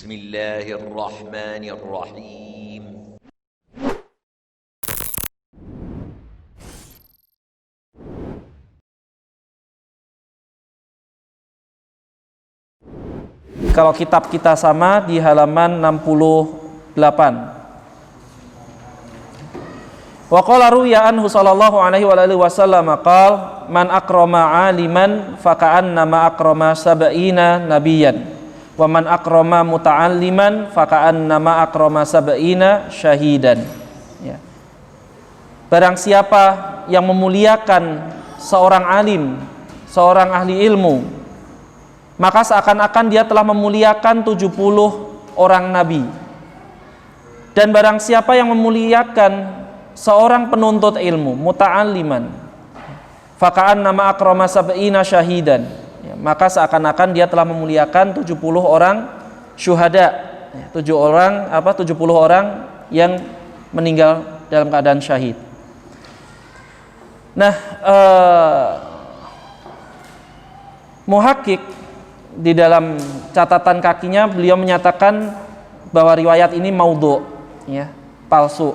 Bismillahirrahmanirrahim. Kalau kitab kita sama di halaman 68. Wa qala ruya anhu sallallahu alaihi wa alihi wasallam qala man akrama aliman fa ka'anna ma akrama sab'ina nabiyyan wa man akrama muta'alliman fa ka'anna ma akrama sab'ina syahidan. Ya. Barang siapa yang memuliakan seorang alim, seorang ahli ilmu, maka seakan-akan dia telah memuliakan 70 orang nabi. Dan barang siapa yang memuliakan seorang penuntut ilmu, muta'alliman, faka'an nama akrama sab'ina syahidan, ya, maka seakan-akan dia telah memuliakan 70 orang syuhada, ya, 70 orang yang meninggal dalam keadaan syahid. Nah, Muhakkik di dalam catatan kakinya beliau menyatakan bahwa riwayat ini maudhu', ya, palsu.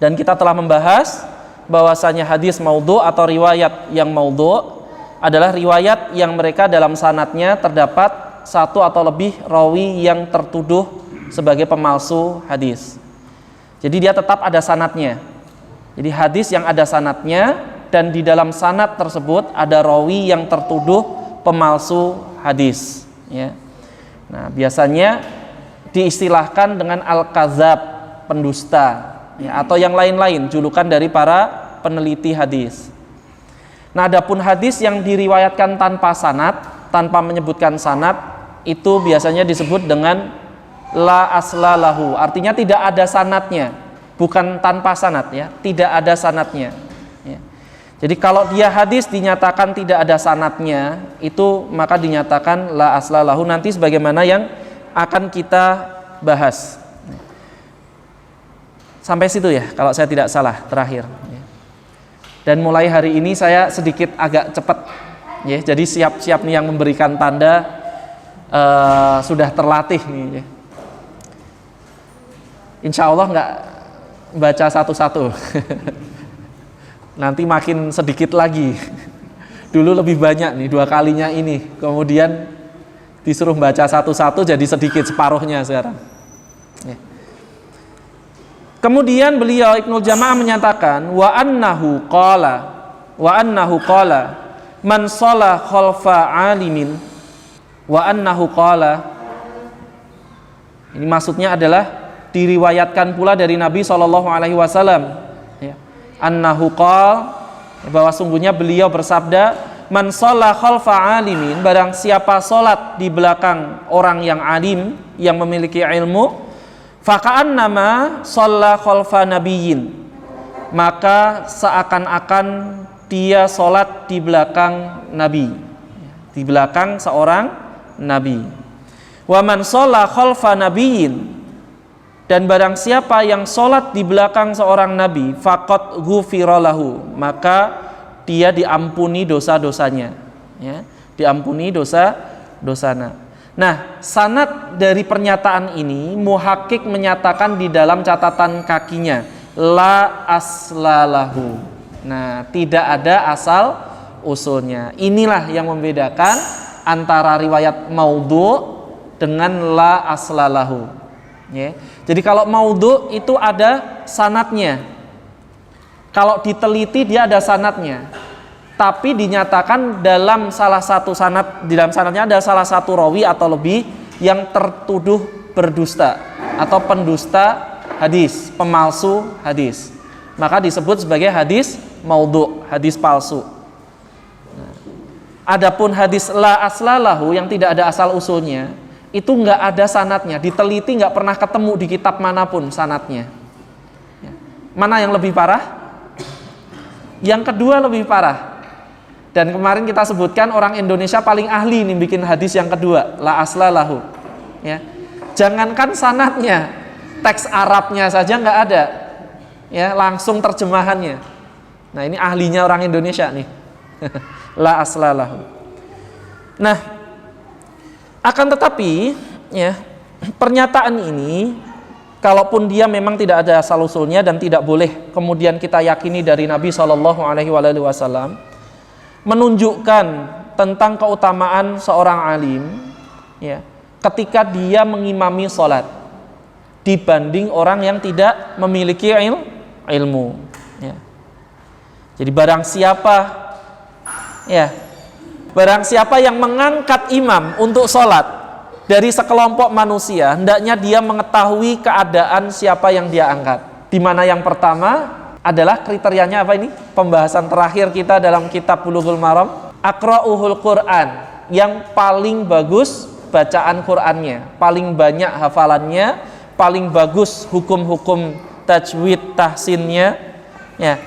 Dan kita telah membahas bahwasanya hadis maudhu' atau riwayat yang maudhu' adalah riwayat yang mereka dalam sanadnya terdapat satu atau lebih rawi yang tertuduh sebagai pemalsu hadis. Jadi dia tetap ada sanadnya. Jadi hadis yang ada sanadnya dan di dalam sanad tersebut ada rawi yang tertuduh pemalsu hadis, ya. Nah, biasanya diistilahkan dengan al-kadzab, pendusta, ya, atau yang lain-lain julukan dari para peneliti hadis. Nah, adapun hadis yang diriwayatkan tanpa sanad, tanpa menyebutkan sanad, itu biasanya disebut dengan la asla lahu, artinya tidak ada sanadnya, bukan tanpa sanad, ya, tidak ada sanadnya, ya. Jadi kalau dia hadis dinyatakan tidak ada sanadnya, itu maka dinyatakan la asla lahu, nanti sebagaimana yang akan kita bahas. Sampai situ ya, kalau saya tidak salah, terakhir. Dan mulai hari ini saya sedikit agak cepat, ya. Jadi siap-siap nih yang memberikan tanda sudah terlatih nih, ya. Insya Allah nggak baca satu-satu. Nanti makin sedikit lagi. Dulu lebih banyak nih, 2 kalinya ini. Kemudian disuruh baca satu-satu jadi sedikit, separuhnya sekarang. Ya. Kemudian beliau Ibnul Jamaah menyatakan wa annahu qala man shalla khalfa alimin wa annahu qala, ini maksudnya adalah diriwayatkan pula dari Nabi sallallahu alaihi wasallam, ya. Annahu qala, bahwa sungguhnya beliau bersabda, man shalla khalfa alimin, barang siapa salat di belakang orang yang alim, yang memiliki ilmu, faka'annama shalla khalfa nabiyyin, maka seakan-akan dia sholat di belakang nabi, di belakang seorang nabi. Wa man shalla khalfa nabiyyin, dan barang siapa yang sholat di belakang seorang nabi, faqad ghufira lahu, maka dia diampuni dosa-dosanya, ya, diampuni dosa-dosanya. Nah, sanad dari pernyataan ini Muhakkik menyatakan di dalam catatan kakinya la aslalahu. Nah, tidak ada asal usulnya. Inilah yang membedakan antara riwayat maudhu' dengan la aslalahu, ya. Jadi kalau maudhu' itu ada sanadnya. Kalau diteliti dia ada sanadnya. Tapi dinyatakan dalam salah satu sanad, di dalam sanadnya ada salah satu rawi atau lebih yang tertuduh berdusta atau pendusta hadis, pemalsu hadis, maka disebut sebagai hadis maudhu', hadis palsu. Adapun hadis la aslalahu yang tidak ada asal usulnya, itu nggak ada sanadnya, diteliti nggak pernah ketemu di kitab manapun sanadnya. Mana yang lebih parah? Yang kedua lebih parah. Dan kemarin kita sebutkan orang Indonesia paling ahli nih bikin hadis yang kedua, la asla lahu, ya. Jangankan sanadnya, teks Arabnya saja nggak ada, ya, langsung terjemahannya. Nah, ini ahlinya orang Indonesia nih. La asla lahu. Nah, akan tetapi ya, pernyataan ini kalaupun dia memang tidak ada asal-usulnya dan tidak boleh kemudian kita yakini dari Nabi SAW, menunjukkan tentang keutamaan seorang alim, ya, ketika dia mengimami sholat dibanding orang yang tidak memiliki ilmu. Ya. Jadi barang siapa yang mengangkat imam untuk sholat dari sekelompok manusia, hendaknya dia mengetahui keadaan siapa yang dia angkat. Di mana yang pertama adalah kriterianya apa ini? Pembahasan terakhir kita dalam kitab Bulughul Maram, aqra'uhul Quran, yang paling bagus bacaan Qurannya, paling banyak hafalannya, paling bagus hukum-hukum tajwid tahsinnya, ya,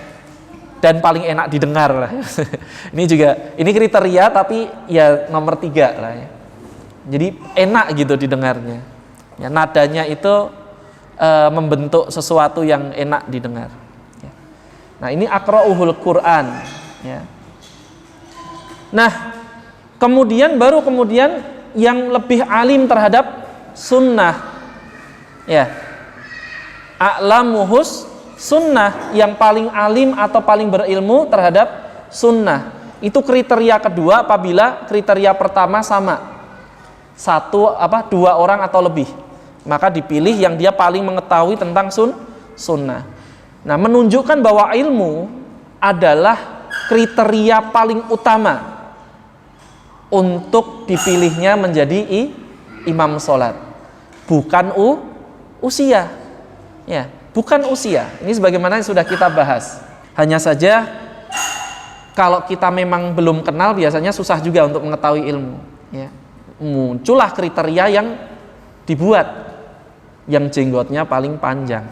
dan paling enak didengar lah. Ini kriteria, tapi ya nomor 3 lah ya. Jadi enak gitu didengarnya, ya, nadanya itu membentuk sesuatu yang enak didengar, ya. Nah ini aqra'uhul Quran, ya. Nah kemudian yang lebih alim terhadap sunnah, ya, a'lamuhus sunnah, yang paling alim atau paling berilmu terhadap sunnah. Itu kriteria kedua apabila kriteria pertama sama, 2 orang atau lebih, maka dipilih yang dia paling mengetahui tentang sunnah. Nah, menunjukkan bahwa ilmu adalah kriteria paling utama untuk dipilihnya menjadi imam sholat, bukan usia, ya, bukan usia. Ini sebagaimana yang sudah kita bahas. Hanya saja kalau kita memang belum kenal, biasanya susah juga untuk mengetahui ilmu, ya. Muncullah kriteria yang dibuat, yang jenggotnya paling panjang.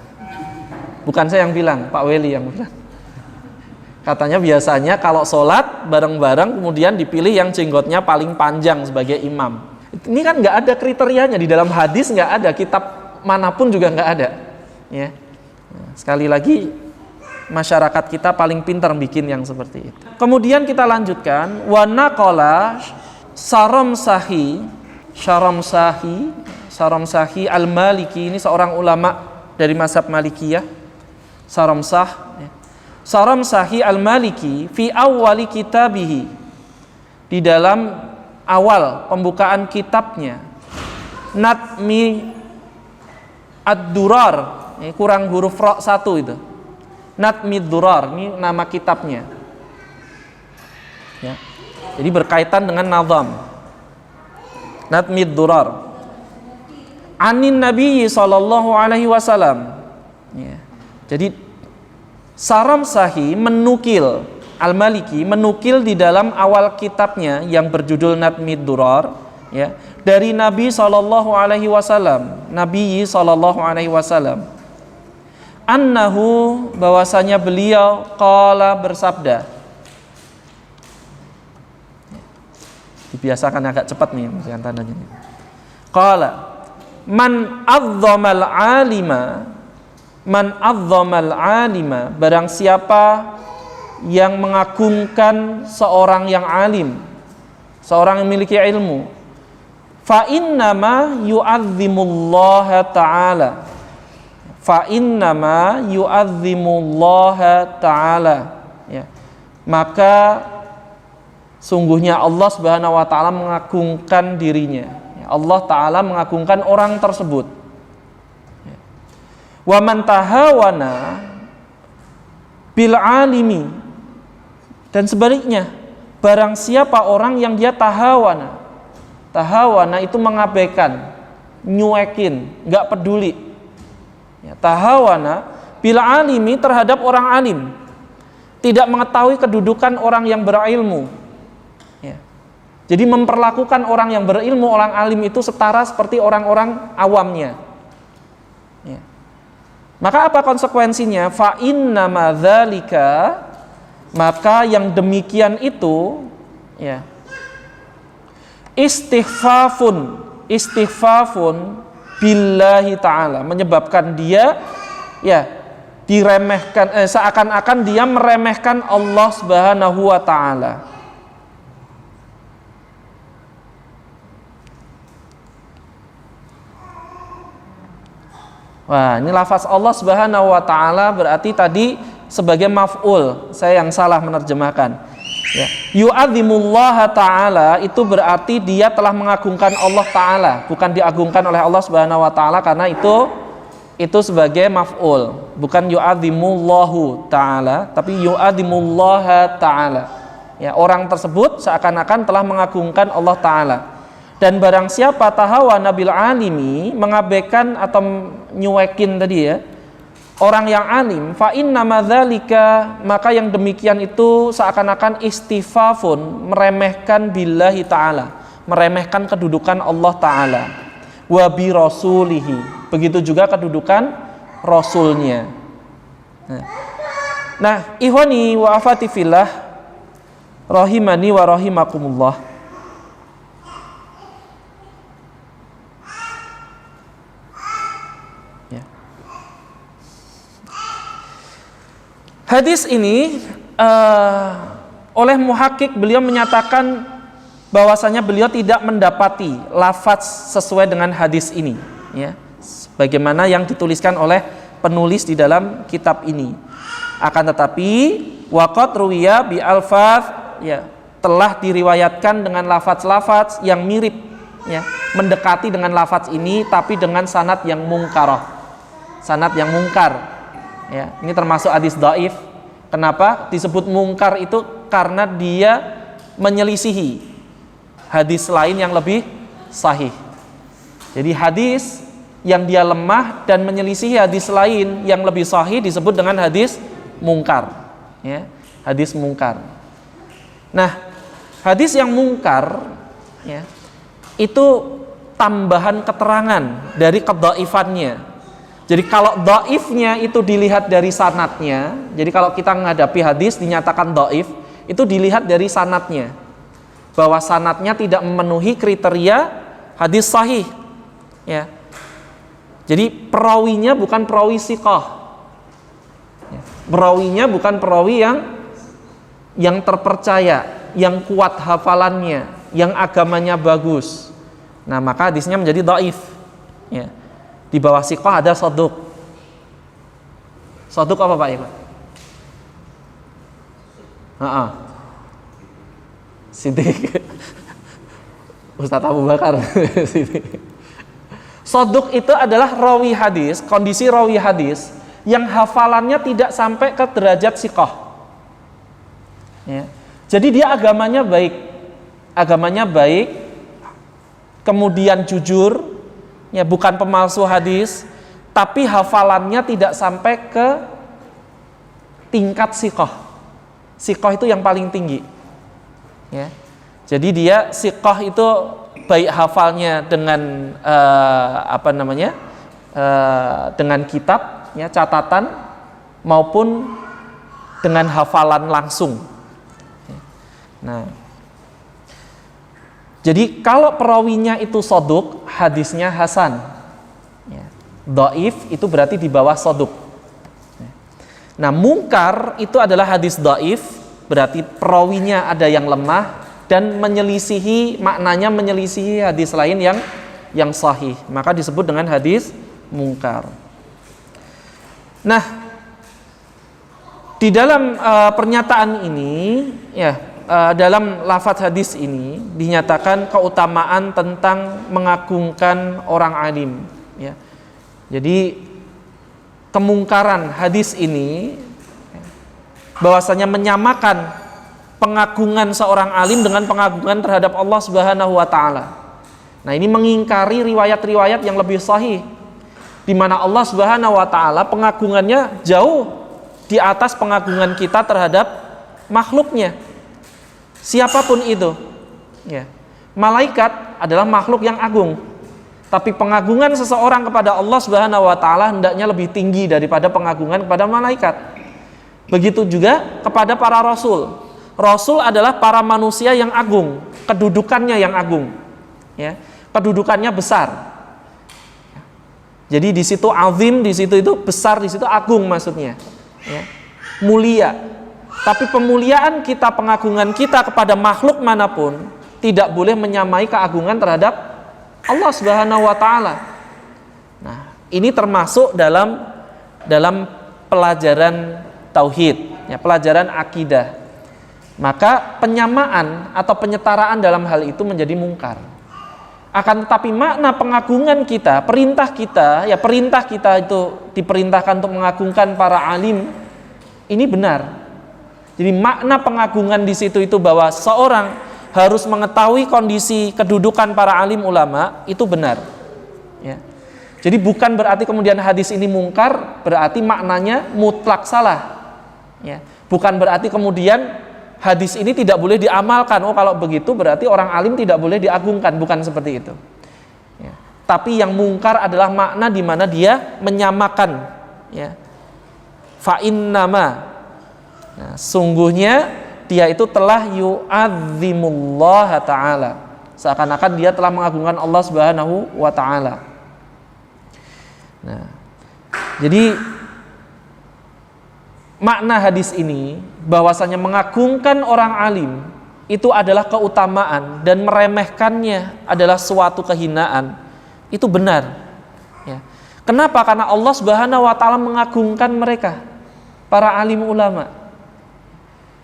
Bukan saya yang bilang, Pak Weli yang bilang. Katanya biasanya kalau sholat bareng-bareng kemudian dipilih yang jenggotnya paling panjang sebagai imam. Ini kan nggak ada kriterianya, di dalam hadis nggak ada, kitab manapun juga nggak ada, ya. Sekali lagi, masyarakat kita paling pintar bikin yang seperti itu. Kemudian kita lanjutkan, wa naqala Saramsahi Al-Maliki, ini seorang ulama dari mazhab Malikiyah. Saramsahi Al-Maliki fi awwali kitabihi, di dalam awal pembukaan kitabnya, Natmi Ad-Durar, ini kurang huruf ra 1 itu. Natmi Ad-Durar, ini nama kitabnya, ya. Jadi berkaitan dengan nazam. Natmid Durar. Anin Nabi sallallahu alaihi wasallam. Ya. Jadi Saramsahi menukil, Al-Maliki menukil di dalam awal kitabnya yang berjudul Natmid Durar, ya, dari Nabi sallallahu alaihi wasallam. Nabi sallallahu alaihi wasallam. Annahu, bahwasanya beliau qala, bersabda. Dibiasakan agak cepat nih dengan tandanya. Qala man azzamal alima, barang siapa yang mengagungkan seorang yang alim, seorang yang memiliki ilmu, fa innama yu'azzimullaha ta'ala, ya, maka sungguhnya Allah Subhanahu wa taala mengagungkan dirinya. Allah taala mengagungkan orang tersebut. Wa man tahawana bil alimi, dan sebaliknya, barang siapa orang yang dia tahawana itu mengabaikan, nyuekin, enggak peduli. Ya, tahawana bil alimi, terhadap orang alim, tidak mengetahui kedudukan orang yang berilmu. Jadi memperlakukan orang yang berilmu, orang alim itu setara seperti orang-orang awamnya, ya. Maka apa konsekuensinya? Fa inna madzalika, maka yang demikian itu, ya, istighfafun billahi ta'ala, menyebabkan dia, ya, diremehkan, seakan-akan dia meremehkan Allah Subhanahu wa ta'ala. Wah, ini lafaz Allah Subhanahu wa taala berarti tadi sebagai maf'ul. Saya yang salah menerjemahkan. Ya. Yu'adzimullaha ta'ala itu berarti dia telah mengagungkan Allah taala, bukan diagungkan oleh Allah Subhanahu wa taala, karena itu sebagai maf'ul, bukan yu'adzimullahu ta'ala, tapi yu'adzimullaha ta'ala. Ya, orang tersebut seakan-akan telah mengagungkan Allah taala. Dan barang siapa tahawa nabil alimi, mengabaikan atau nyuekin tadi ya, orang yang alim, fa inna madzalika, maka yang demikian itu seakan-akan istifafun, meremehkan billahi ta'ala, meremehkan kedudukan Allah ta'ala, wa bi rasulihi, begitu juga kedudukan rasulnya. Nah, ihwani wa afati fillah rahimani wa rahimakumullah. Hadis ini oleh muhakkik beliau menyatakan bahwasanya beliau tidak mendapati lafaz sesuai dengan hadis ini, ya, bagaimana yang dituliskan oleh penulis di dalam kitab ini. Akan tetapi waqad ruwiya bi alfaz, ya, telah diriwayatkan dengan lafaz-lafaz yang mirip, ya, mendekati dengan lafaz ini, tapi dengan sanad yang mungkarah, sanad yang mungkar. Ya, ini termasuk hadis dhaif. Kenapa disebut mungkar itu? Karena dia menyelisihi hadis lain yang lebih sahih. Jadi hadis yang dia lemah dan menyelisihi hadis lain yang lebih sahih disebut dengan hadis mungkar. Ya, hadis mungkar. Nah, hadis yang mungkar, ya, itu tambahan keterangan dari kedhaifannya. Jadi kalau dhaifnya itu dilihat dari sanadnya, jadi kalau kita menghadapi hadis dinyatakan dhaif, itu dilihat dari sanadnya, bahwa sanadnya tidak memenuhi kriteria hadis sahih, ya. Jadi perawinya bukan perawi siqah, ya. Perawinya bukan perawi yang terpercaya, yang kuat hafalannya, yang agamanya bagus. Nah, maka hadisnya menjadi dhaif, ya. Di bawah siqah ada soduk. Soduk apa Pak? Siddiq. Ustaz Abu Bakar. Soduk itu adalah rawi hadis, kondisi rawi hadis yang hafalannya tidak sampai ke derajat siqah. Ya. Jadi dia agamanya baik, kemudian jujur. Ya, bukan pemalsu hadis, tapi hafalannya tidak sampai ke tingkat siqah. Siqah itu yang paling tinggi. Ya. Jadi dia siqah itu baik hafalnya dengan dengan kitab, ya, catatan, maupun dengan hafalan langsung. Nah, jadi kalau perawinya itu soduk, hadisnya hasan. Ya. Dhaif itu berarti di bawah soduk. Nah, mungkar itu adalah hadis dhaif, berarti perawinya ada yang lemah dan menyelisihi, maknanya menyelisihi hadis lain yang sahih. Maka disebut dengan hadis mungkar. Nah, di dalam pernyataan ini, ya, dalam lafaz hadis ini dinyatakan keutamaan tentang mengagungkan orang alim, ya. Jadi kemungkaran hadis ini bahwasanya menyamakan pengagungan seorang alim dengan pengagungan terhadap Allah Subhanahu wa taala. Nah, ini mengingkari riwayat-riwayat yang lebih sahih di mana Allah Subhanahu wa taala pengagungannya jauh di atas pengagungan kita terhadap makhluknya. Siapapun itu, ya. Malaikat adalah makhluk yang agung, tapi pengagungan seseorang kepada Allah Subhanahu wa taala hendaknya lebih tinggi daripada pengagungan kepada malaikat. Begitu juga kepada para rasul. Rasul adalah para manusia yang agung, kedudukannya yang agung, ya. Kedudukannya besar. Jadi di situ azim, di situ itu besar, di situ agung maksudnya, ya. Mulia. Tapi pemuliaan kita, pengagungan kita kepada makhluk manapun tidak boleh menyamai keagungan terhadap Allah Subhanahu wa taala. Nah, Ini termasuk dalam pelajaran tauhid, ya, pelajaran akidah. Maka penyamaan atau penyetaraan dalam hal itu menjadi mungkar. Akan tetapi makna pengagungan kita, perintah kita itu diperintahkan untuk mengagungkan para alim, ini benar. Jadi makna pengagungan di situ itu bahwa seorang harus mengetahui kondisi kedudukan para alim ulama, itu benar. Ya. Jadi bukan berarti kemudian hadis ini mungkar, berarti maknanya mutlak salah. Ya. Bukan berarti kemudian hadis ini tidak boleh diamalkan. Oh, kalau begitu berarti orang alim tidak boleh diagungkan, bukan seperti itu. Ya. Tapi yang mungkar adalah makna di mana dia menyamakan, ya. Fa innama, nah, sungguhnya dia itu telah yu'adzimullah ta'ala, seakan-akan dia telah mengagungkan Allah Subhanahu wa ta'ala. Nah, jadi makna hadis ini bahwasanya mengagungkan orang alim itu adalah keutamaan dan meremehkannya adalah suatu kehinaan. Itu benar. Ya. Kenapa? Karena Allah Subhanahu wa ta'ala mengagungkan mereka, para alim ulama.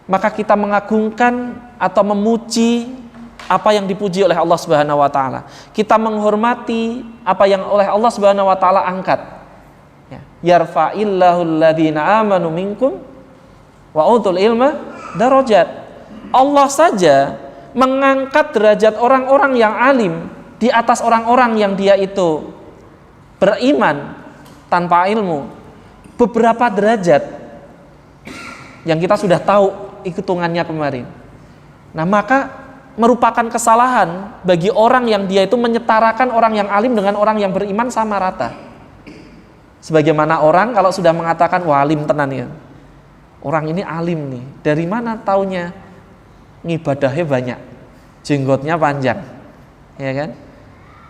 Maka kita mengagungkan atau memuji apa yang dipuji oleh Allah Subhanahu wa ta'ala. Kita menghormati apa yang oleh Allah Subhanahu wa ta'ala angkat. Yarfa'illahu alladhina amanu minkum wa utul ilma darajat. Allah saja mengangkat derajat orang-orang yang alim di atas orang-orang yang dia itu beriman tanpa ilmu. Beberapa derajat yang kita sudah tahu hitungannya kemarin. Nah, maka merupakan kesalahan bagi orang yang dia itu menyetarakan orang yang alim dengan orang yang beriman sama rata. Sebagaimana orang kalau sudah mengatakan wah alim tenan ya, orang ini alim nih, dari mana taunya? Ngibadahnya banyak, jenggotnya panjang, ya kan?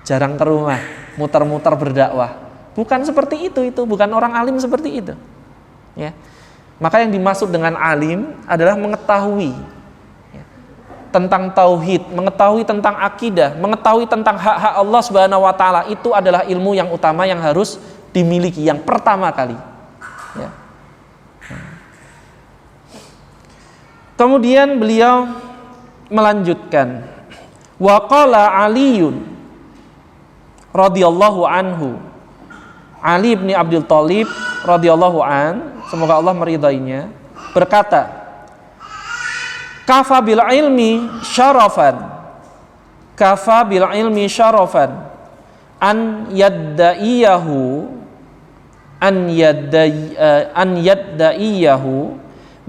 Jarang ke rumah, muter-muter berdakwah. Bukan seperti itu bukan orang alim seperti itu. Ya. Maka yang dimaksud dengan alim adalah mengetahui tentang tauhid, mengetahui tentang akidah, mengetahui tentang hak-hak Allah Subhanahu wa taala. Itu adalah ilmu yang utama yang harus dimiliki yang pertama kali. Ya. Kemudian beliau melanjutkan, wa qala Aliyun radhiyallahu anhu, Ali bin Abdul Thalib radhiyallahu an, semoga Allah meridainya, berkata, kafa bil ilmi syarafan, kafa bil ilmi syarafan an yaddaiyahu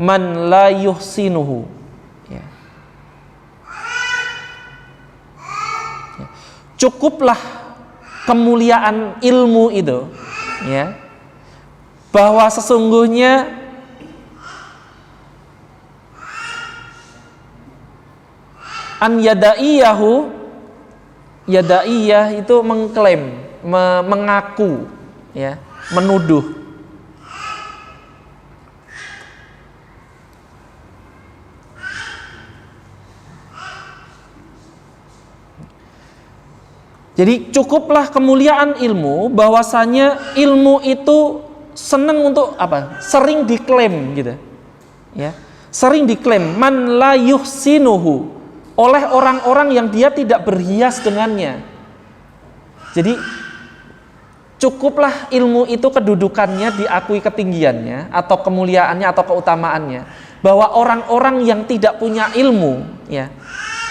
man la yuhsinuhu. Ya. Ya. Cukuplah kemuliaan ilmu itu, ya, bahwa sesungguhnya an yadaiyahu, yadaiyah itu mengklaim, mengaku, ya, menuduh. Jadi cukuplah kemuliaan ilmu, bahwasanya ilmu itu senang untuk apa? Sering diklaim gitu. Ya. Sering diklaim man la yuhsinuhu, oleh orang-orang yang dia tidak berhias dengannya. Jadi cukuplah ilmu itu kedudukannya diakui ketinggiannya atau kemuliaannya atau keutamaannya, bahwa orang-orang yang tidak punya ilmu, ya,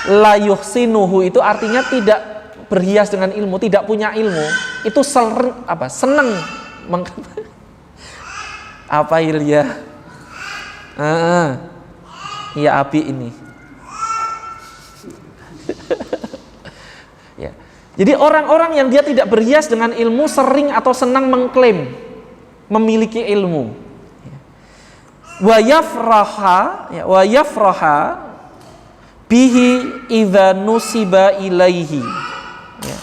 la yuhsinuhu itu artinya tidak berhias dengan ilmu, tidak punya ilmu, itu senang apa Ilya? Iya Abi ini. Ya. Jadi orang-orang yang dia tidak berhias dengan ilmu sering atau senang mengklaim memiliki ilmu. Wa yafraha bihi idza nusiba ilaihi. Ya.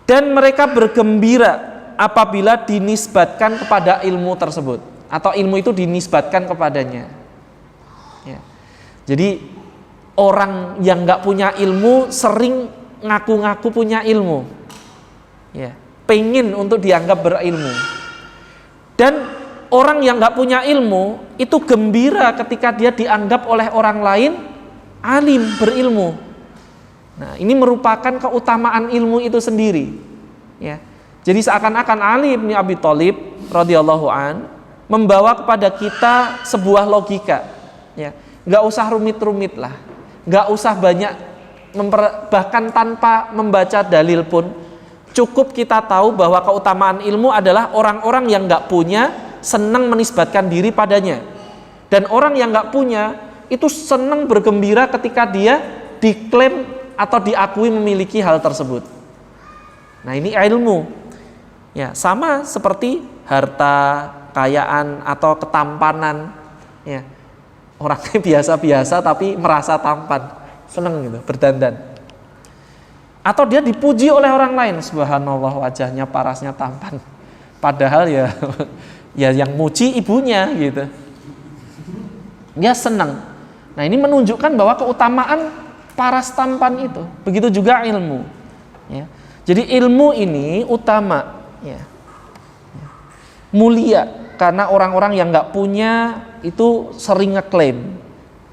Dan mereka bergembira apabila dinisbatkan kepada ilmu tersebut atau ilmu itu dinisbatkan kepadanya. Ya. Jadi orang yang nggak punya ilmu sering ngaku-ngaku punya ilmu. Ya. pengen untuk dianggap berilmu. Dan orang yang nggak punya ilmu itu gembira ketika dia dianggap oleh orang lain alim, berilmu. Nah, ini merupakan keutamaan ilmu itu sendiri. Ya. Jadi seakan-akan Ali bin Abi Thalib radhiyallahu an membawa kepada kita sebuah logika. Ya. Nggak usah rumit-rumit lah, nggak usah banyak bahkan tanpa membaca dalil pun cukup kita tahu bahwa keutamaan ilmu adalah orang-orang yang nggak punya senang menisbatkan diri padanya, dan orang yang nggak punya itu senang bergembira ketika dia diklaim atau diakui memiliki hal tersebut. Nah, ini ilmu. Ya, sama seperti harta, kekayaan atau ketampanan. Ya. Orangnya biasa-biasa tapi merasa tampan, seneng gitu, berdandan. Atau dia dipuji oleh orang lain, subhanallah wajahnya parasnya tampan. Padahal ya yang muji ibunya gitu. Dia senang. Nah, ini menunjukkan bahwa keutamaan paras tampan itu. Begitu juga ilmu. Ya. Jadi ilmu ini utama, ya. Mulia. Karena orang-orang yang nggak punya itu sering ngeklaim.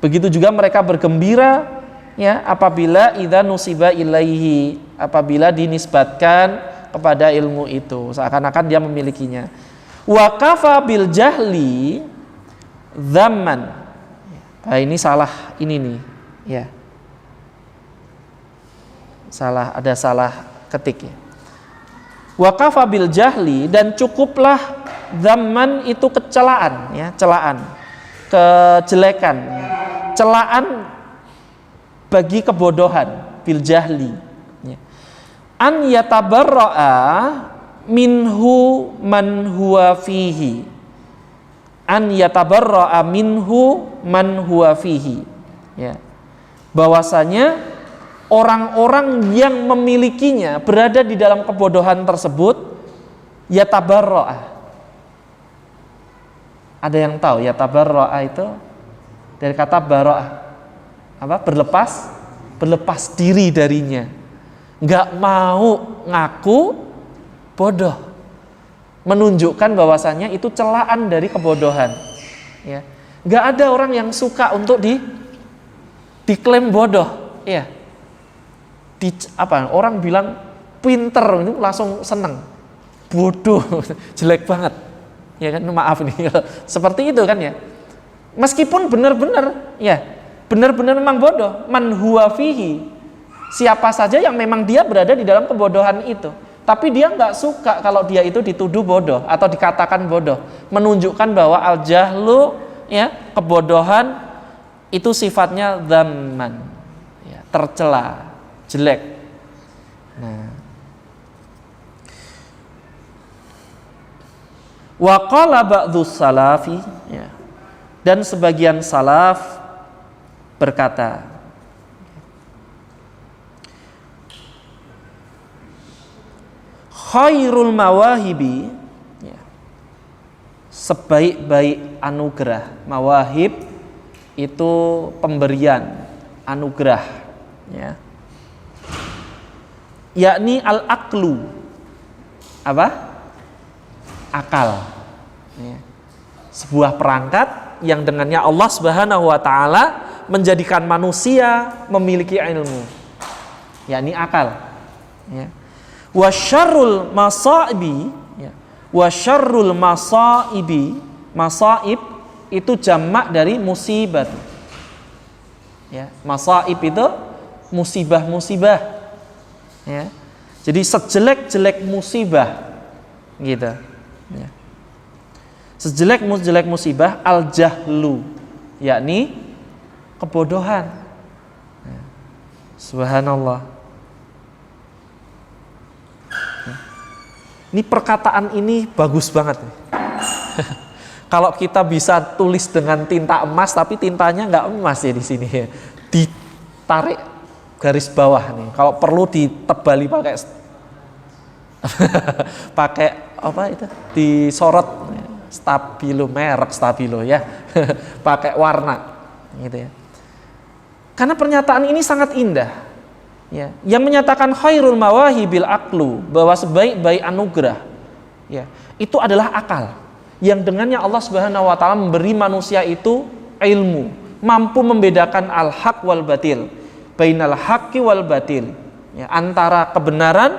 Begitu juga mereka bergembira, ya, apabila idza nusiba ilaihi, apabila dinisbatkan kepada ilmu itu, seakan-akan dia memilikinya. Wa kafa bil jahli dzamman. Nah, ini salah ini nih, ya. Ada salah ketik ya. Wa kafa bil jahli, dan cukuplah zaman itu kecelaan, ya, celaan, kejelekan, ya. Celaan bagi kebodohan, bil jahli, ya. An yatabarra'a minhu man huwa fihi, an yatabarra'a minhu man huwa fihi, ya. Bahwasanya orang-orang yang memilikinya berada di dalam kebodohan tersebut, yatabarra'a. Ada yang tahu yatabarra'a itu dari kata bara'ah, apa? Berlepas diri darinya. Enggak mau ngaku bodoh. Menunjukkan bahwasannya itu celaan dari kebodohan. Ya. Enggak ada orang yang suka untuk diklaim bodoh, ya. Orang bilang pinter itu langsung seneng. Bodoh, jelek banget. Ya kan, maaf nih. Seperti itu kan ya. Meskipun benar-benar memang bodoh, man huwa fihi. Siapa saja yang memang dia berada di dalam kebodohan itu. Tapi dia nggak suka kalau dia itu dituduh bodoh atau dikatakan bodoh. Menunjukkan bahwa al-jahlu, ya, kebodohan itu sifatnya dzamman, ya, tercela, jelek. Nah, wa qala ba'dzus salafi, ya, dan sebagian salaf berkata, khairul mawahibi, ya, sebaik-baik anugerah. Mawahib itu pemberian, anugerah, ya. Yakni al-aqlu, apa? Akal, ya. Sebuah perangkat yang dengannya Allah Subhanahu wa ta'ala menjadikan manusia memiliki ilmu, yakni akal, ya. Wa syarrul masaibi, ya. Wa syarrul masaibi, masaib itu jamak dari musibah, ya. Masaib itu musibah-musibah, ya. Jadi sejelek-jelek musibah, gitu, ya. Sejelek-jelek musibah al-jahlu, yakni kebodohan. Ya. Subhanallah. Ya. Ini perkataan ini bagus banget. Kalau kita bisa tulis dengan tinta emas, tapi tintanya nggak emas ya di sini, ya. Ditarik garis bawah nih. Kalau perlu ditebali pakai apa itu? Disorot. Stabilo, merek Stabilo, ya. Pakai warna gitu, ya. Karena pernyataan ini sangat indah. ya, yang menyatakan khairul mawahibil aqlu, bahwa sebaik-baik anugerah, ya, itu adalah akal, yang dengannya Allah Subhanahu wa taala memberi manusia itu ilmu, mampu membedakan al-haq wal batil, bainal haqqi wal batil, ya, antara kebenaran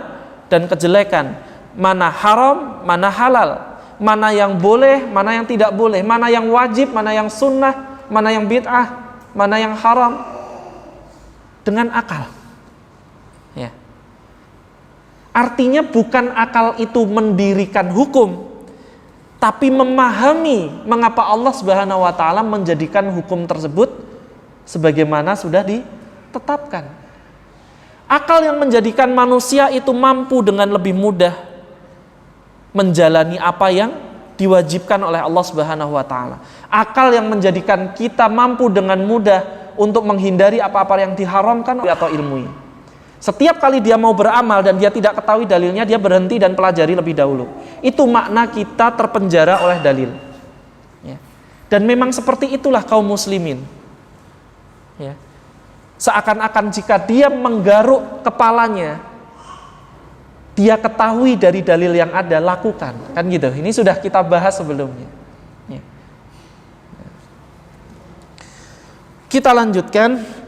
dan kejelekan, mana haram, mana halal, mana yang boleh, mana yang tidak boleh, mana yang wajib, mana yang sunnah, mana yang bid'ah, mana yang haram, dengan akal. Ya. Artinya bukan akal itu mendirikan hukum, tapi memahami mengapa Allah Subhanahu wa taala menjadikan hukum tersebut sebagaimana sudah ditetapkan. Akal yang menjadikan manusia itu mampu dengan lebih mudah menjalani apa yang diwajibkan oleh Allah Subhanahu wa taala. Akal yang menjadikan kita mampu dengan mudah untuk menghindari apa-apa yang diharamkan atau ilmui. Setiap kali dia mau beramal dan dia tidak ketahui dalilnya, dia berhenti dan pelajari lebih dahulu. Itu makna kita terpenjara oleh dalil. Ya. Dan memang seperti itulah kaum muslimin. Ya. Seakan-akan jika dia menggaruk kepalanya, dia ketahui dari dalil yang ada, lakukan. Kan gitu. Ini sudah kita bahas sebelumnya. Ya. Kita lanjutkan.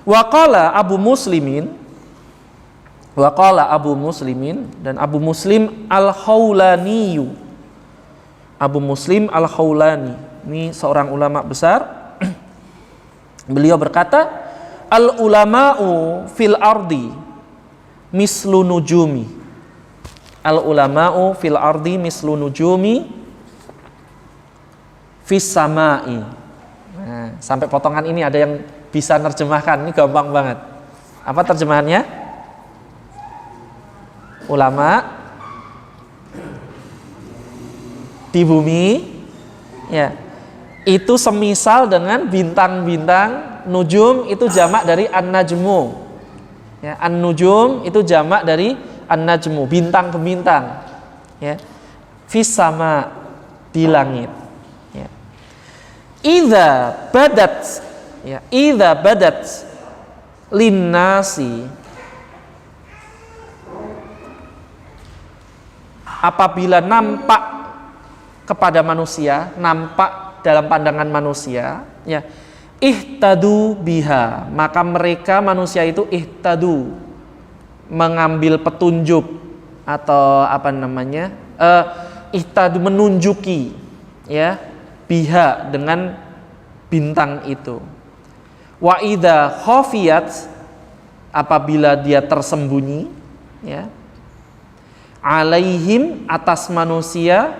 Waqala Abu Muslimin dan Abu Muslim Al-Khawlani. Abu Muslim Al-Khawlani ini seorang ulama besar. Beliau berkata, al-ulama'u fil ardi mislu nujumi. Al-ulama'u fil ardi mislu nujumi fis sama'i. Nah, sampai potongan ini ada yang bisa nerjemahkan, ini gampang banget. Apa terjemahannya? Ulama di bumi, ya, itu semisal dengan bintang-bintang. Nujum itu jamak dari an-najmu. Ya, an-nujum itu jamak dari an-najmu, bintang ke bintang. Ya. Fis sama, di langit. Ya. Idza badat, ya, idza badat linnasi, apabila nampak kepada manusia, nampak dalam pandangan manusia, ya, ihtadu biha, maka mereka manusia itu ihtadu, mengambil petunjuk atau apa namanya, ihtadu menunjuki, ya, biha dengan bintang itu. Wa idza khafiyat, apabila dia tersembunyi, ya, alaihim, atas manusia,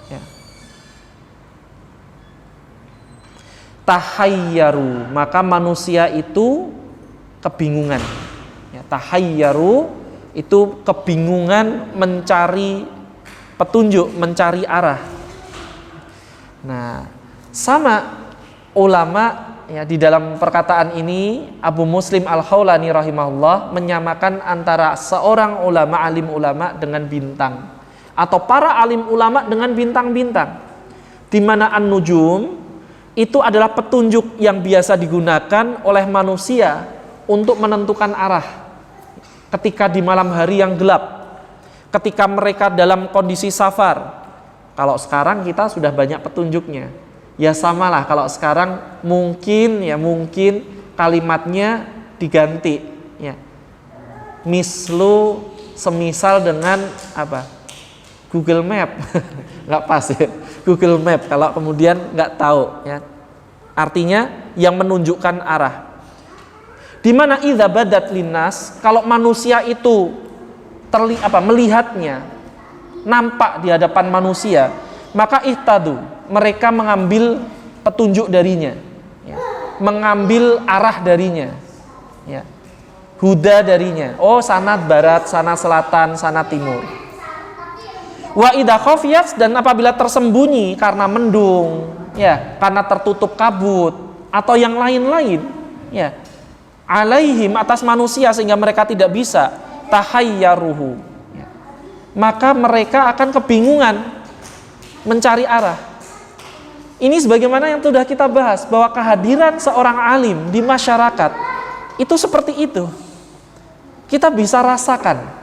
ya, tahayyaru, maka manusia itu kebingungan. Ya, tahayyaru itu kebingungan mencari petunjuk, mencari arah. Nah, sama ulama, ya, di dalam perkataan ini Abu Muslim Al-Khawlani rahimahullah menyamakan antara seorang ulama, alim ulama dengan bintang, atau para alim ulama dengan bintang-bintang, di mana an-nujum itu adalah petunjuk yang biasa digunakan oleh manusia untuk menentukan arah ketika di malam hari yang gelap, ketika mereka dalam kondisi safar. Kalau sekarang kita sudah banyak petunjuknya. Ya samalah, kalau sekarang mungkin kalimatnya diganti, ya. Mislu, semisal dengan apa? Google Map. Nggak pas ya. Google Map kalau kemudian nggak tahu, ya. Artinya yang menunjukkan arah. Di mana idza badat linnas, kalau manusia itu melihatnya, nampak di hadapan manusia, maka ihtadu, mereka mengambil petunjuk darinya, ya, mengambil arah darinya, ya, huda darinya. Oh, sana barat, sana selatan, sana timur. Wa idza khafiyat, dan apabila tersembunyi karena mendung, ya, karena tertutup kabut atau yang lain-lain, ya, alaihim, atas manusia, sehingga mereka tidak bisa, tahayyaruhu, ya, maka mereka akan kebingungan mencari arah. Ini sebagaimana yang sudah kita bahas, bahwa kehadiran seorang alim di masyarakat Itu seperti itu. Kita bisa rasakan.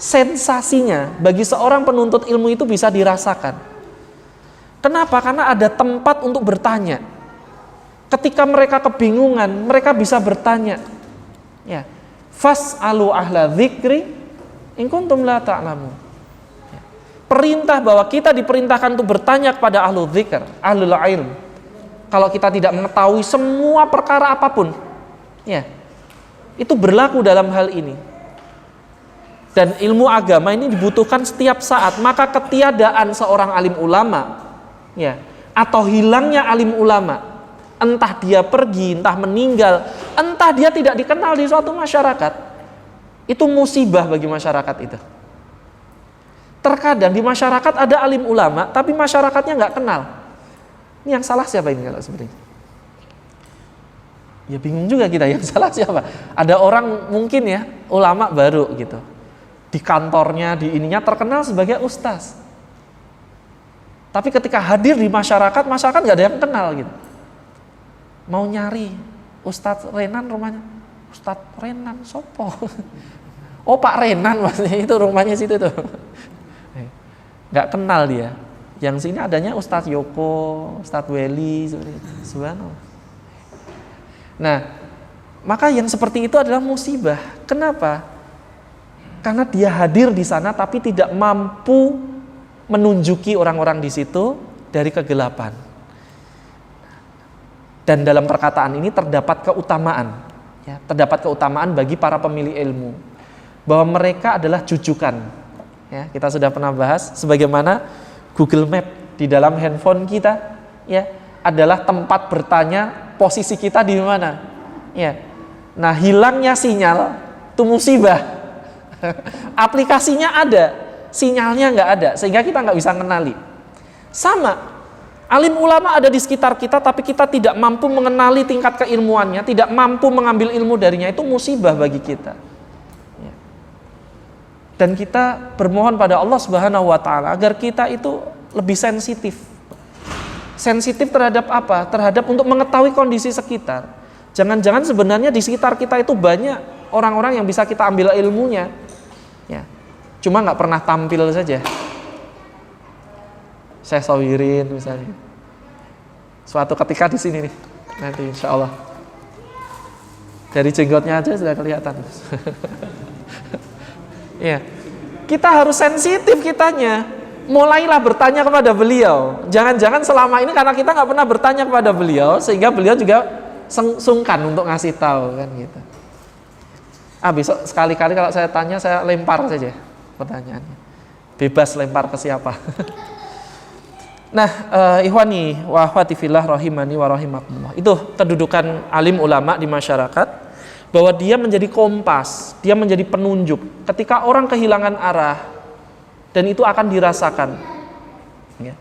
Sensasinya bagi seorang penuntut ilmu itu bisa dirasakan. Kenapa? Karena ada tempat untuk bertanya. Ketika mereka kebingungan, mereka bisa bertanya. Ya. Fas'alu ahla dzikri in kuntum la ta'lamun. Perintah bahwa kita diperintahkan untuk bertanya kepada ahlu dzikr, ahlul ilm. Kalau kita tidak mengetahui semua perkara apapun, ya, itu berlaku dalam hal ini. Dan ilmu agama ini dibutuhkan setiap saat. Maka ketiadaan seorang alim ulama, ya, atau hilangnya alim ulama, entah dia pergi, entah meninggal, entah dia tidak dikenal di suatu masyarakat, itu musibah bagi masyarakat itu. Terkadang di masyarakat ada alim ulama, tapi masyarakatnya nggak kenal. Ini yang salah siapa ini kalau seperti ini? Ya bingung juga kita, yang salah siapa? Ada orang mungkin ya, ulama baru gitu. Di kantornya, di ininya terkenal sebagai ustaz. Tapi ketika hadir di masyarakat, masyarakat nggak ada yang kenal gitu. Mau nyari Ustadz Renan rumahnya. Ustadz Renan, sopo? Oh Pak Renan maksudnya, itu rumahnya situ tuh. Nggak kenal dia. Yang sini adanya Ustadz Yoko, Ustadz Weli, subhanallah. Nah, maka yang seperti itu adalah musibah. Kenapa? Karena dia hadir di sana tapi tidak mampu menunjuki orang-orang di situ dari kegelapan. Dan dalam perkataan ini terdapat keutamaan, ya, terdapat keutamaan bagi para pemilih ilmu, bahwa mereka adalah jujukan. Ya, kita sudah pernah bahas, sebagaimana Google Map di dalam handphone kita, ya, adalah tempat bertanya posisi kita di mana. Ya. Nah, hilangnya sinyal itu musibah. Aplikasinya ada, sinyalnya nggak ada, sehingga kita nggak bisa mengenali. Sama, alim ulama ada di sekitar kita, tapi kita tidak mampu mengenali tingkat keilmuannya, tidak mampu mengambil ilmu darinya, itu musibah bagi kita. Ya. Dan kita bermohon pada Allah Subhanahu wa Ta'ala agar kita itu lebih sensitif. Sensitif terhadap apa? Terhadap untuk mengetahui kondisi sekitar. Jangan-jangan sebenarnya di sekitar kita itu banyak orang-orang yang bisa kita ambil ilmunya. Ya. Cuma nggak pernah tampil saja. Saya Sawirin misalnya. Suatu ketika di sini nih, nanti insya Allah. Dari jenggotnya aja sudah kelihatan. Ya, kita harus sensitif kitanya. Mulailah bertanya kepada beliau. Jangan-jangan selama ini karena kita nggak pernah bertanya kepada beliau, sehingga beliau juga sungkan untuk ngasih tahu kan gitu. Besok sekali-kali kalau saya tanya, saya lempar saja pertanyaannya. Bebas lempar ke siapa. Nah, ikhwani wa akhwati fillah rahimani wa rahimakumullah. Itu kedudukan alim ulama di masyarakat, bahwa dia menjadi kompas, dia menjadi penunjuk. Ketika orang kehilangan arah, dan itu akan dirasakan. Ya.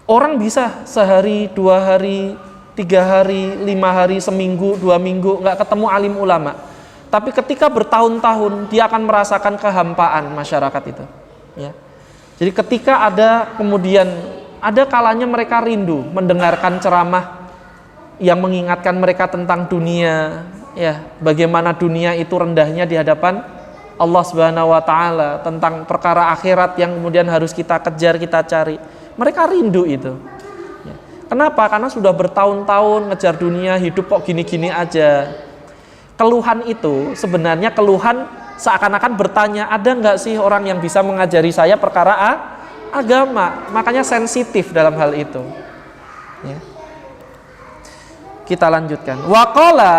Orang bisa sehari, 2 hari, 3 hari, 5 hari, seminggu, 2 minggu nggak ketemu alim ulama. Tapi ketika bertahun-tahun dia akan merasakan kehampaan masyarakat itu. Ya. Jadi ketika ada kalanya mereka rindu mendengarkan ceramah yang mengingatkan mereka tentang dunia, ya, bagaimana dunia itu rendahnya di hadapan Allah Subhanahu wa Ta'ala, tentang perkara akhirat yang kemudian harus kita kejar, kita cari. Mereka rindu itu. Ya. Kenapa? Karena sudah bertahun-tahun ngejar dunia, hidup kok gini-gini aja. Keluhan itu sebenarnya keluhan seakan-akan bertanya, ada nggak sih orang yang bisa mengajari saya perkara agama? Makanya sensitif dalam hal itu. Ya. Kita lanjutkan. Waqala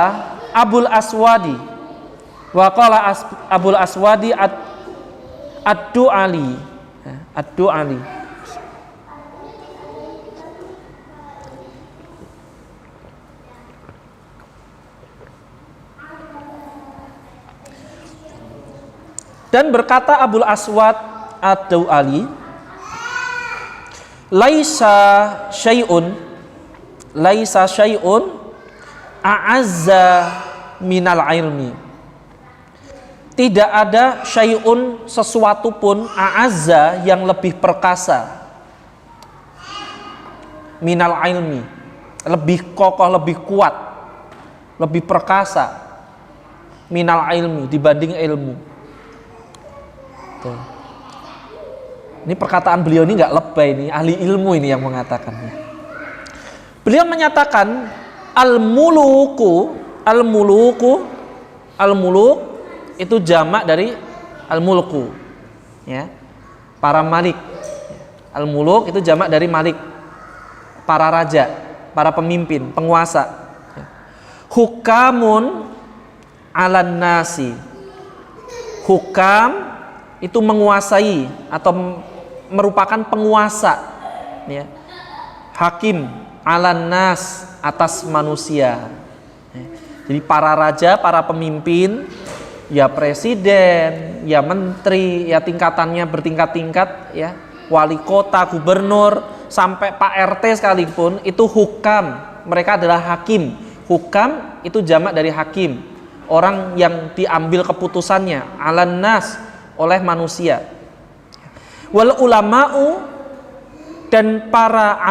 Abul Aswadi, waqala Abul Aswadi ad-Du'ali, ad-Du'ali. Dan berkata Abul Aswad ad-Du'ali, laisa syai'un a'azza minal ilmi. Tidak ada syai'un, sesuatu pun, a'azza, yang lebih perkasa, minal ilmi, lebih kokoh, lebih kuat lebih perkasa minal ilmi dibanding ilmu. Tuh. Ini perkataan beliau ini nggak lebay, ini ahli ilmu ini yang mengatakannya. Beliau menyatakan al-muluk itu jamak dari al-mulku, ya, para malik. Al-muluk itu jamak dari malik, para raja, para pemimpin, penguasa. Hukamun alan nasi. Hukam itu menguasai atau merupakan penguasa, ya. Hakim alan nas, atas manusia. Jadi para raja, para pemimpin, ya presiden, ya menteri, ya tingkatannya bertingkat-tingkat, ya wali kota, gubernur, sampai Pak RT sekalipun itu hukam, mereka adalah hakim. Hukam itu jamak dari hakim, orang yang diambil keputusannya alan nas, oleh manusia. Wal ulama'u, dan para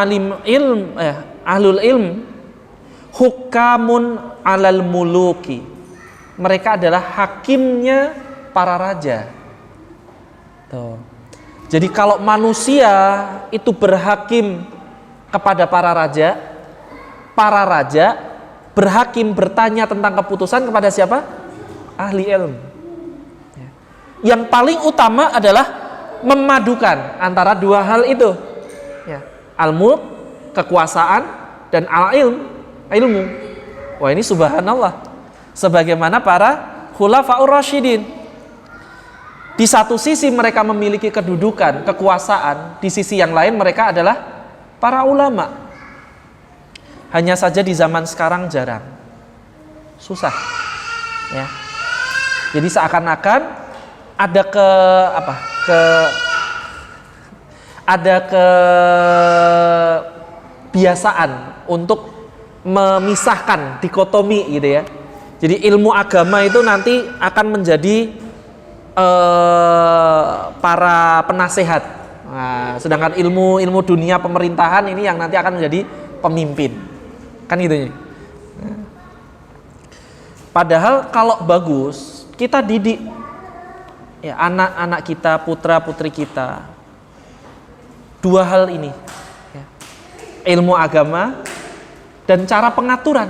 ahlul ilm, hukamun alal muluki, mereka adalah hakimnya para raja. Tuh. Jadi kalau manusia itu berhakim kepada para raja berhakim, bertanya tentang keputusan kepada siapa? Ahli ilmu. Yang paling utama adalah memadukan antara dua hal itu, ya, al-mulk, kekuasaan, dan ilmu. Wah, ini subhanallah, sebagaimana para khulafaur rasyidin, di satu sisi mereka memiliki kedudukan, kekuasaan, di sisi yang lain mereka adalah para ulama. Hanya saja di zaman sekarang jarang, susah, ya. Jadi seakan-akan ada kebiasaan untuk memisahkan, dikotomi gitu ya. Jadi ilmu agama itu nanti akan menjadi para penasehat. Nah, sedangkan ilmu dunia pemerintahan ini yang nanti akan menjadi pemimpin. Kan gitu ya. Padahal kalau bagus, kita didik ya anak-anak kita, putra-putri kita, dua hal ini, ya, ilmu agama dan cara pengaturan.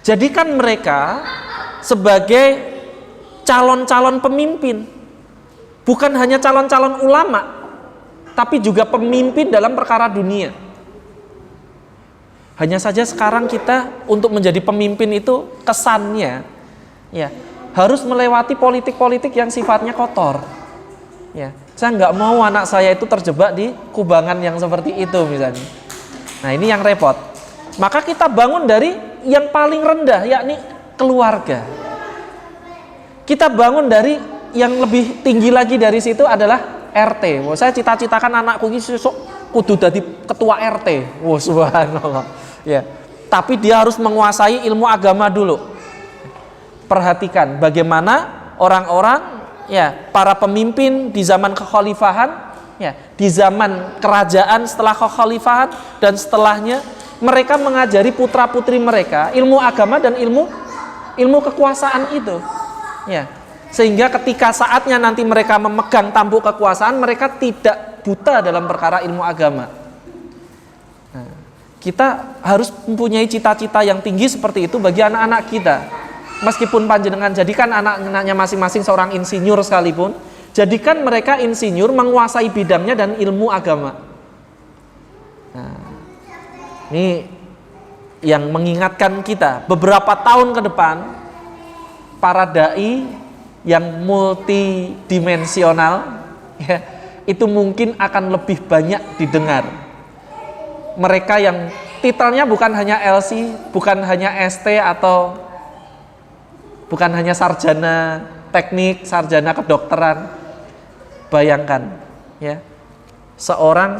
Jadikan mereka sebagai calon-calon pemimpin, bukan hanya calon-calon ulama, tapi juga pemimpin dalam perkara dunia. Hanya saja sekarang kita untuk menjadi pemimpin itu kesannya, ya, harus melewati politik-politik yang sifatnya kotor. Ya, saya nggak mau anak saya itu terjebak di kubangan yang seperti itu misalnya. Nah, ini yang repot. Maka kita bangun dari yang paling rendah, yakni keluarga. Kita bangun dari yang lebih tinggi lagi dari situ adalah RT. Wah, saya cita-citakan anakku ini sesuk kudu jadi ketua RT. Wah, subhanallah. Ya, tapi dia harus menguasai ilmu agama dulu. Perhatikan bagaimana orang-orang, ya, para pemimpin di zaman kekhalifahan, ya, di zaman kerajaan setelah kekhalifahan dan setelahnya, mereka mengajari putra-putri mereka ilmu agama dan ilmu kekuasaan itu, ya, sehingga ketika saatnya nanti mereka memegang tampuk kekuasaan, mereka tidak buta dalam perkara ilmu agama. Nah, kita harus mempunyai cita-cita yang tinggi seperti itu bagi anak-anak kita. Meskipun panjenengan jadikan anak-anaknya masing-masing seorang insinyur sekalipun, jadikan mereka insinyur menguasai bidangnya dan ilmu agama. Nah, ini yang mengingatkan kita beberapa tahun ke depan, para dai yang multidimensional, ya, itu mungkin akan lebih banyak didengar. Mereka yang titelnya bukan hanya LC, bukan hanya ST, atau bukan hanya sarjana teknik, sarjana kedokteran. Bayangkan, ya, seorang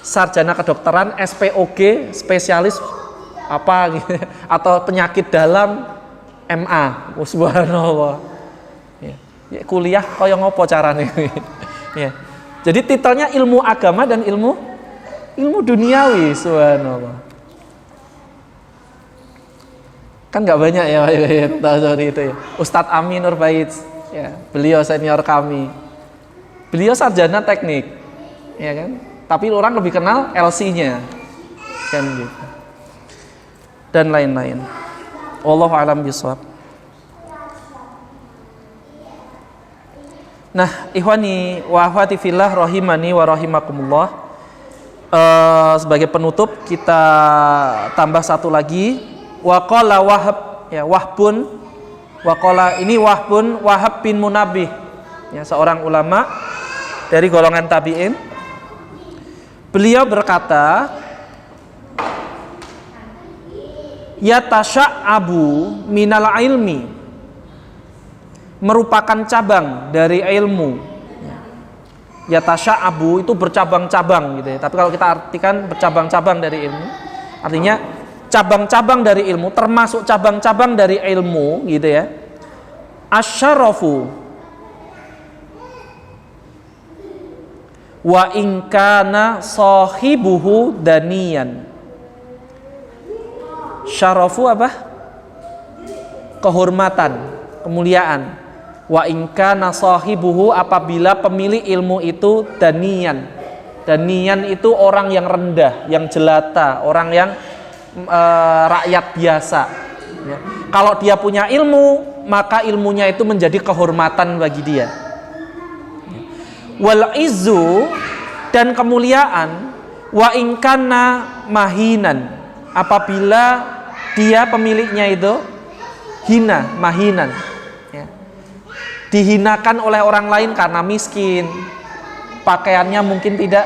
sarjana kedokteran SPOG, spesialis apa gitu, atau penyakit dalam MA. Subhanallah. Ya, kuliah kaya ngopo carane. Ya. Jadi titelnya ilmu agama dan ilmu duniawi. Subhanallah. Kan nggak banyak ya tahu seperti itu ya. Ustadz Amin Nurbait, ya, beliau senior kami. Beliau sarjana teknik, ya kan? Tapi orang lebih kenal LC-nya, kan gitu. Dan lain-lain. Wallahu a'lam bishawab. Nah, ikhwani wa akhwati fillah rahimani wa rahimakumullah. Sebagai penutup kita tambah satu lagi. Wa qala Wahab, ya, Wahbun. Wa qala ini Wahab bin Munabbih, ya, seorang ulama dari golongan tabi'in. Beliau berkata, yatasha'abu minal ilmi, merupakan cabang dari ilmu. Yatasha'abu itu bercabang-cabang gitu ya. Tapi kalau kita artikan bercabang-cabang dari ilmu, artinya cabang-cabang dari ilmu, termasuk cabang-cabang dari ilmu gitu ya. Asyarafu wa in kana sahibuhu daniyan. Syarafu apa? Kehormatan, kemuliaan. Wa in kana sahibuhu, apabila pemilik ilmu itu daniyan. Daniyan itu orang yang rendah, yang jelata, orang yang rakyat biasa, ya. Kalau dia punya ilmu, maka ilmunya itu menjadi kehormatan bagi dia. Wal izzu, dan kemuliaan, wa in kana mahinan, apabila dia pemiliknya itu hina, mahinan, ya. Dihinakan oleh orang lain karena miskin, pakaiannya mungkin tidak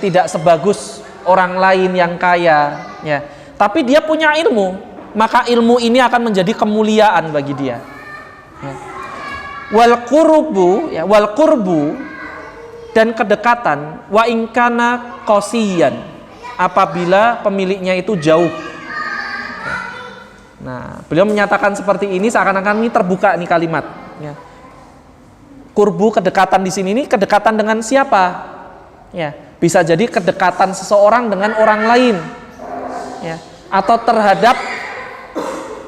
tidak sebagus orang lain yang kaya, ya. Tapi dia punya ilmu, maka ilmu ini akan menjadi kemuliaan bagi dia. Ya. Wal qurbu, dan kedekatan, wa in kana qasiyan, apabila pemiliknya itu jauh. Nah, beliau menyatakan seperti ini seakan-akan ini terbuka nih kalimat. Ya. Qurbu, kedekatan di sini ini kedekatan dengan siapa? Ya. Bisa jadi kedekatan seseorang dengan orang lain, ya, atau terhadap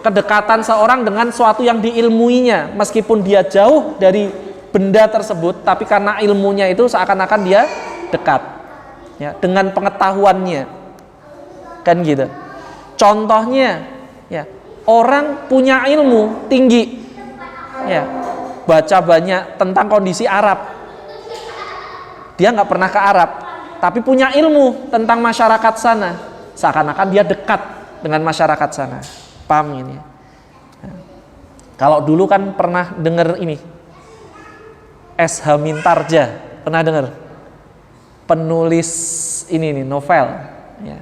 kedekatan seorang dengan suatu yang diilmuinya, meskipun dia jauh dari benda tersebut, tapi karena ilmunya itu seakan-akan dia dekat, ya, dengan pengetahuannya, kan gitu. Contohnya, ya, orang punya ilmu tinggi, ya, baca banyak tentang kondisi Arab, dia nggak pernah ke Arab, tapi punya ilmu tentang masyarakat sana, seakan-akan dia dekat dengan masyarakat sana. Paham ini? Nah, kalau dulu kan pernah dengar ini, S. Hamintarja, pernah dengar? Penulis ini nih, novel, ya,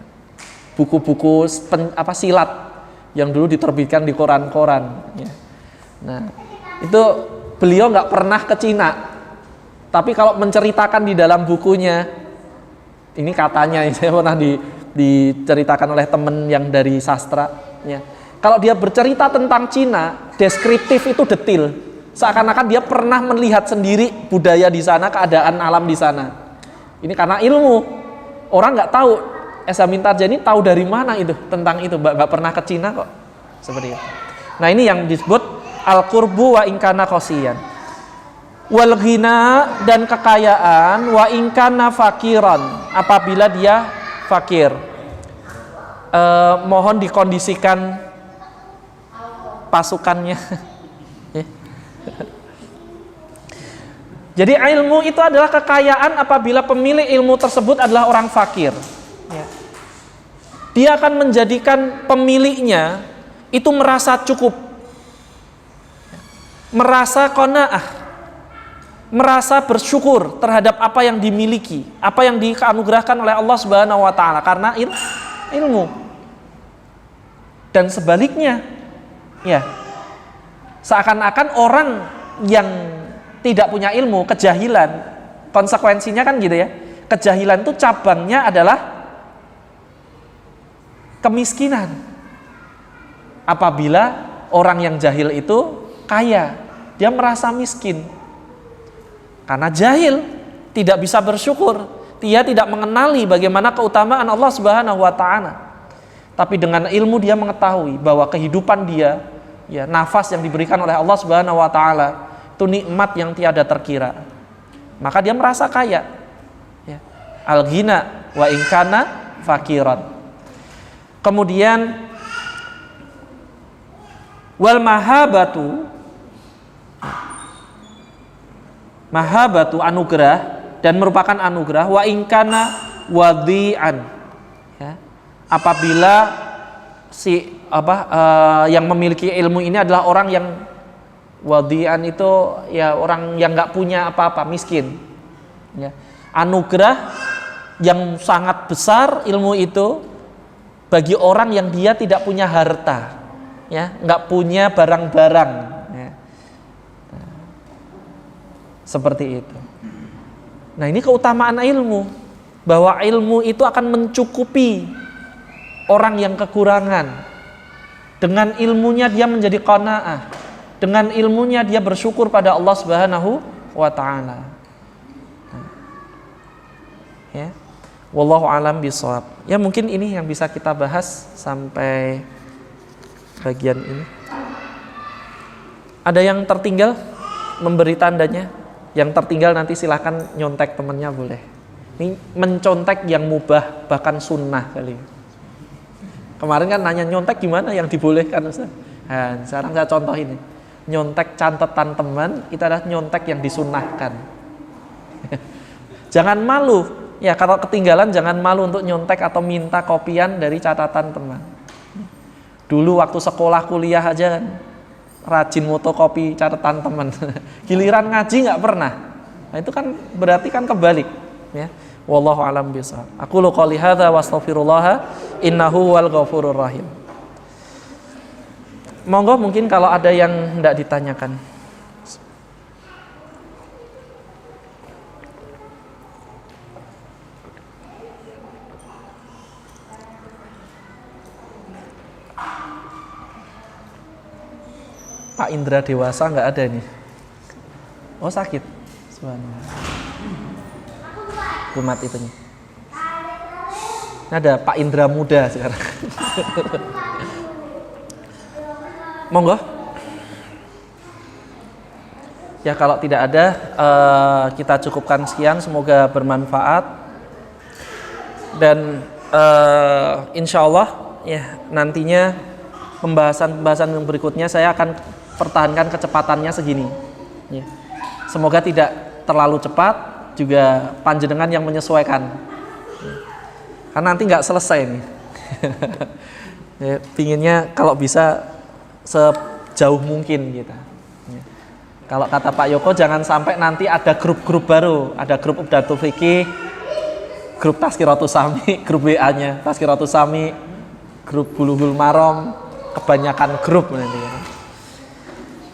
buku-buku silat yang dulu diterbitkan di koran-koran, ya. Nah, itu beliau nggak pernah ke Cina, tapi kalau menceritakan di dalam bukunya, ini katanya, saya pernah diceritakan oleh teman yang dari sastra, ya. Kalau dia bercerita tentang Cina, deskriptif itu detil, seakan-akan dia pernah melihat sendiri budaya di sana, keadaan alam di sana. Ini karena ilmu. Orang nggak tahu, Esa Mintarja ini tahu dari mana itu tentang itu, nggak pernah ke Cina kok, seperti itu. Nah, ini yang disebut al-qurbu wa in kana qasiyan. Wal ghina, dan kekayaan, wa in kana fakiran, apabila dia fakir. Mohon dikondisikan pasukannya. Jadi ilmu itu adalah kekayaan apabila pemilik ilmu tersebut adalah orang fakir, ya. Dia akan menjadikan pemiliknya itu merasa cukup, merasa qanaah, merasa bersyukur terhadap apa yang dimiliki, apa yang dianugerahkan oleh Allah Subhanahu wa taala karena ilmu. Dan sebaliknya, ya, seakan-akan orang yang tidak punya ilmu, kejahilan, konsekuensinya kan gitu ya. Kejahilan itu cabangnya adalah kemiskinan. Apabila orang yang jahil itu kaya, dia merasa miskin. Karena jahil, tidak bisa bersyukur, dia tidak mengenali bagaimana keutamaan Allah Subhanahu wa taala. Tapi dengan ilmu dia mengetahui bahwa kehidupan dia, ya, nafas yang diberikan oleh Allah Subhanahu wa taala itu nikmat yang tiada terkira. Maka dia merasa kaya. Ya. Al-ghina wa in kana fakiran. Kemudian wal mahabatu anugerah, dan merupakan anugerah wa in kana wadi'an. Ya. Apabila yang memiliki ilmu ini adalah orang yang wadi'an, itu ya orang yang nggak punya apa-apa, miskin. Ya. Anugerah yang sangat besar ilmu itu bagi orang yang dia tidak punya harta, ya, nggak punya barang-barang. Ya. Seperti itu. Nah, ini keutamaan ilmu, bahwa ilmu itu akan mencukupi orang yang kekurangan. Dengan ilmunya dia menjadi qanaah. Dengan ilmunya dia bersyukur pada Allah Subhanahu wa taala. Ya. Wallahu alam bishawab. Ya, mungkin ini yang bisa kita bahas sampai bagian ini. Ada yang tertinggal memberi tandanya? Yang tertinggal nanti silahkan nyontek temannya, boleh. Ini mencontek yang mubah, bahkan sunnah kali. Kemarin kan nanya nyontek gimana yang dibolehkan, Ustaz. Nah, sekarang saya contoh ini. Nyontek catatan teman itu adalah nyontek yang disunnahkan. Jangan malu. Ya, kalau ketinggalan jangan malu untuk nyontek atau minta kopian dari catatan teman. Dulu waktu sekolah kuliah aja kan rajin fotokopi catatan teman. Giliran ngaji nggak pernah. Nah, itu kan berarti kan kebalik, ya. Wallahu a'lam bishawab. Aqulu qouli hadza wa astaghfirullah innahu wal ghafurur rahim. Monggo mungkin kalau ada yang hendak ditanyakan. Pak Indra Dewasa nggak ada nih. Oh, sakit. Subhanallah. Kumat itunya. Ada Pak Indra muda sekarang. Monggo. Ya, kalau tidak ada, kita cukupkan sekian. Semoga bermanfaat. Dan insya Allah ya nantinya pembahasan yang berikutnya saya akan pertahankan kecepatannya segini. Ya. Semoga tidak terlalu cepat. Juga panjenengan yang menyesuaikan, karena nanti nggak selesai nih. Ya, pinginnya kalau bisa sejauh mungkin kita. Ya. Kalau kata Pak Yoko, jangan sampai nanti ada grup-grup baru, ada grup Ubdatul Fikih, grup Tazkiratus Sami, grup WA-nya Tazkiratus Sami, grup Bulughul Maram, kebanyakan grup nanti.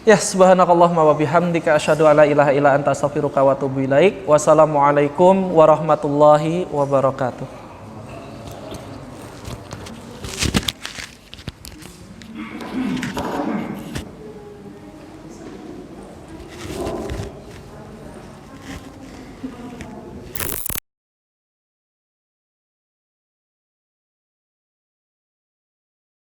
Ya, subhanakallahumma wa bihamdika asyhadu alla ilaha illa anta astaghfiruka wa atubu ilaik. Wassalamualaikum warahmatullahi wabarakatuh.